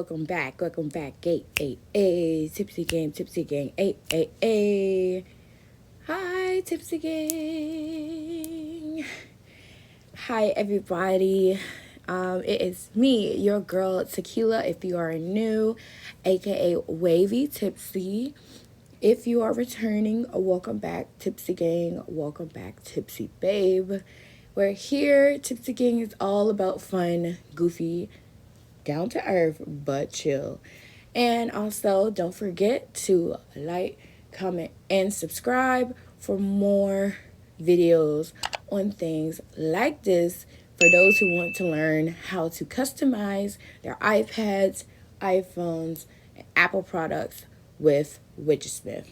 welcome back, tipsy gang, hi, tipsy gang, hi, everybody, it is me, your girl, Tequila, if you are new, aka Wavy Tipsy. If you are returning, welcome back, Tipsy Gang. Welcome back, Tipsy Babe. We're here. Tipsy Gang is all about fun, goofy, down to earth, but chill. And also, don't forget to like, comment, and subscribe for more videos on things like this for those who want to learn how to customize their iPads, iPhones, and Apple products with Widgetsmith.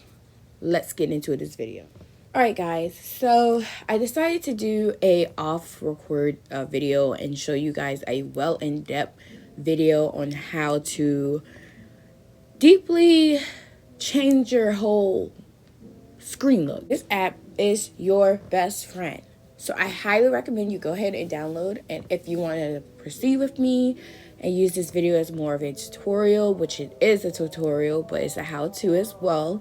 Let's get into this video. Alright guys, so I decided to do a off record video and show you guys a well in-depth video on how to deeply change your whole screen look. This app is your best friend. So I highly recommend you go ahead and download, and if you want to proceed with me and use this video as more of a tutorial, which it is a tutorial, but it's a how-to as well,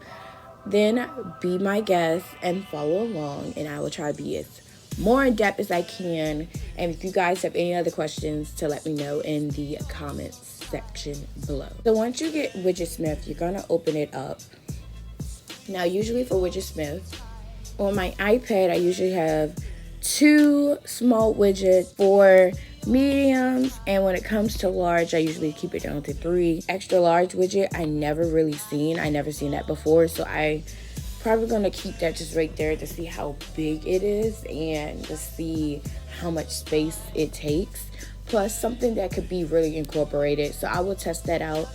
then be my guest and follow along, and I will try to be as more in-depth as I can. And if you guys have any other questions, to let me know in the comments section below. So once you get Widgetsmith, you're gonna open it up. Now usually for Widgetsmith, on my iPad I usually have 2 small widgets for mediums, and when it comes to large I usually keep it down to 3. Extra large widget I never seen that before, so I probably gonna keep that just right there to see how big it is and to see how much space it takes, plus something that could be really incorporated. So I will test that out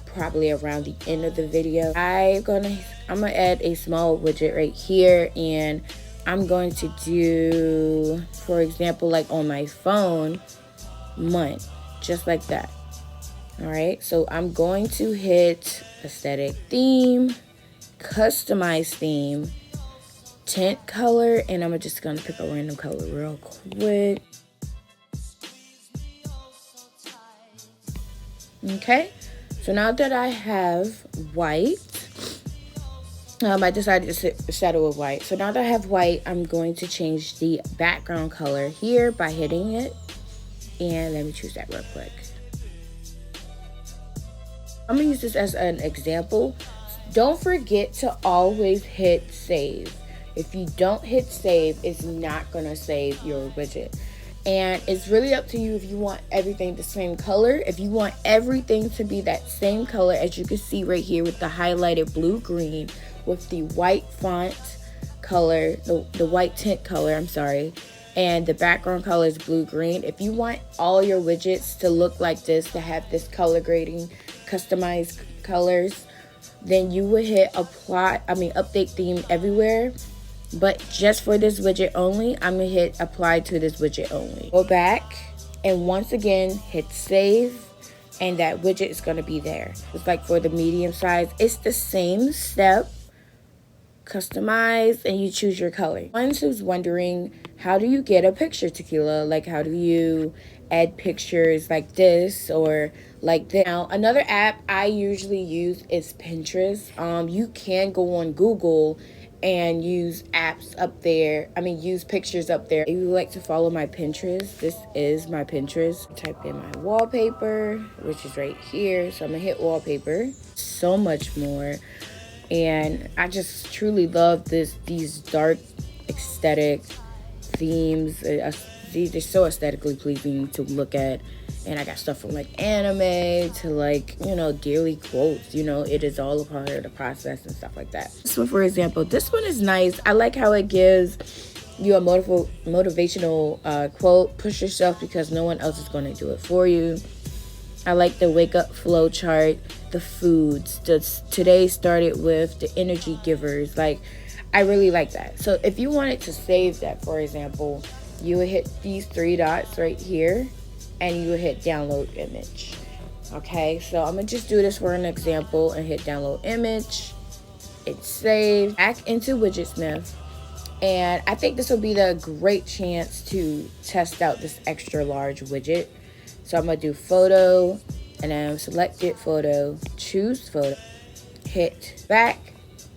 probably around the end of the video. I'm gonna add a small widget right here, and I'm going to do, for example, like on my phone, month, just like that. All right, so I'm going to hit aesthetic theme, customize theme, tint color, and I'm just gonna pick a random color real quick. Okay, so now that I have white, I decided to shadow with white. So now that I have white, I'm going to change the background color here by hitting it. And let me choose that real quick. I'm gonna use this as an example. Don't forget to always hit save. If you don't hit save, it's not gonna save your widget. And it's really up to you if you want everything the same color. If you want everything to be that same color, as you can see right here with the highlighted blue-green, with the white font color, the white tint color, I'm sorry, and the background color is blue-green. If you want all your widgets to look like this, to have this color grading, customized colors, then you would hit update theme everywhere. But just for this widget only, I'm gonna hit apply to this widget only. Go back and once again hit save, and that widget is gonna be there. It's like for the medium size, it's the same step. Customize, and you choose your color. One who's wondering, how do you get a picture, Tequila? Like, how do you add pictures like this or like this? Now, another app I usually use is Pinterest. You can go on Google and use apps up there. Use pictures up there. If you would like to follow my Pinterest, this is my Pinterest. Type in my wallpaper, which is right here. So I'm gonna hit wallpaper. So much more. And I just truly love these dark aesthetic themes. They're so aesthetically pleasing to look at. And I got stuff from like anime to like, daily quotes. It is all a part of the process and stuff like that. So for example, this one is nice. I like how it gives you a motivational quote. Push yourself because no one else is going to do it for you. I like the wake up flow chart, the foods. Today started with the energy givers. Like, I really like that. So if you wanted to save that, for example, you would hit these 3 dots right here, and you would hit download image. Okay, so I'm gonna just do this for an example and hit download image. It's saved back into Widgetsmith. And I think this will be the great chance to test out this extra large widget. So I'm gonna do photo, and then select it photo, choose photo, hit back,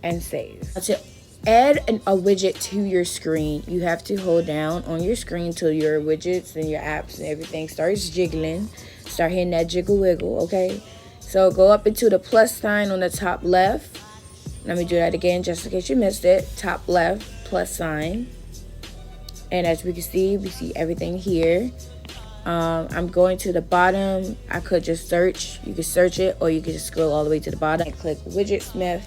and save. To add a widget to your screen, you have to hold down on your screen till your widgets and your apps and everything starts jiggling. Start hitting that jiggle wiggle, okay? So go up into the plus sign on the top left. Let me do that again just in case you missed it. Top left, plus sign. And as we see everything here. I'm going to the bottom. I could just search. You could search it, or you could just scroll all the way to the bottom and click Widgetsmith.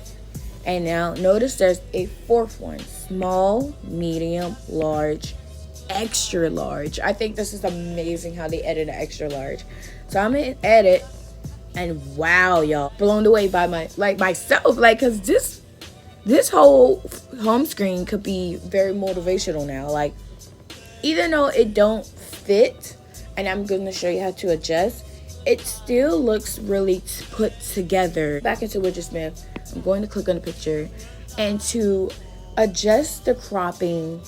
And now notice there's a fourth one: small, medium, large, extra large. I think this is amazing how they added an extra large. So I'm gonna edit, and wow, y'all, blown away by myself, cause this whole home screen could be very motivational now. Like, even though it don't fit, and I'm going to show you how to adjust, it still looks really put together. Back into Widgetsmith, I'm going to click on the picture, and to adjust the cropping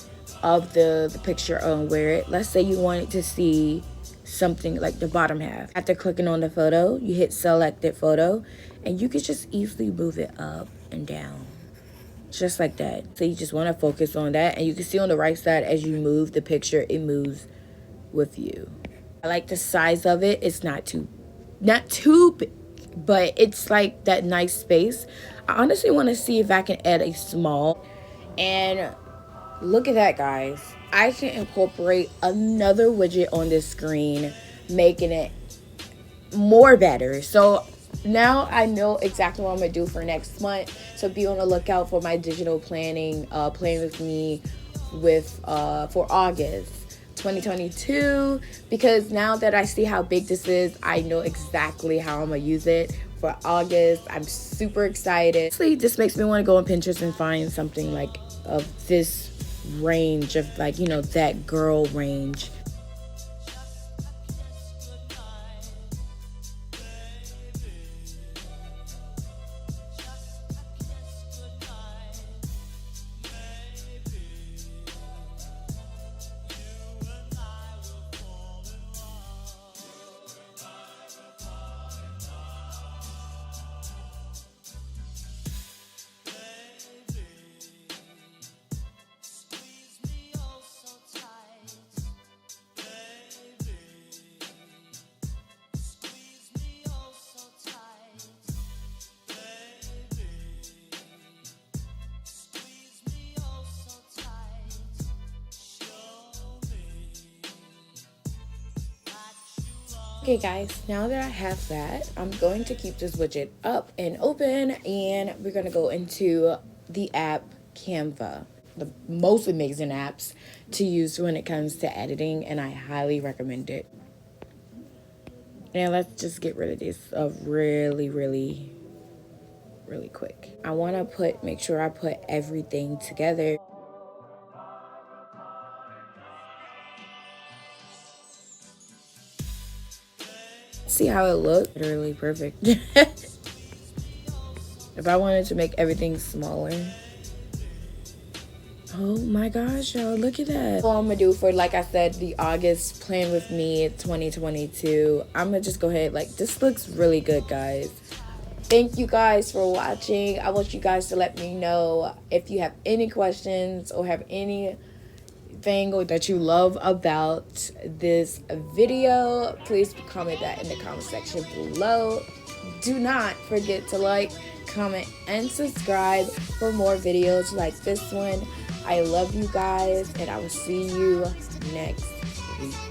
of the picture on let's say you wanted to see something like the bottom half. After clicking on the photo, you hit selected photo, and you can just easily move it up and down. Just like that. So you just want to focus on that, and you can see on the right side as you move the picture, it moves with you. I like the size of it. It's not too big, but it's like that nice space. I honestly want to see if I can add a small, and look at that, guys. I can incorporate another widget on this screen, making it more better. So now I know exactly what I'm gonna do for next month. So be on the lookout for my digital planning, plan with me for August 2022, because now that I see how big this is, I know exactly how I'm gonna use it for August. I'm super excited. Honestly, this makes me want to go on Pinterest and find something like of this range of, like, you know, that girl range. Okay guys, now that I have that, I'm going to keep this widget up and open, and we're going to go into the app Canva. The most amazing apps to use when it comes to editing, and I highly recommend it. And let's just get rid of this really quick. I want to make sure I put everything together. See how it looked? Literally perfect. If I wanted to make everything smaller, oh my gosh, y'all, look at that. All I'm gonna do for, like I said, the August plan with me 2022, I'm gonna just go ahead, like, this looks really good, guys. Thank you guys for watching. I want you guys to let me know if you have any questions or have anything that you love about this video. Please comment that in the comment section below. Do not forget to like, comment, and subscribe for more videos like this one. I love you guys, and I will see you next week.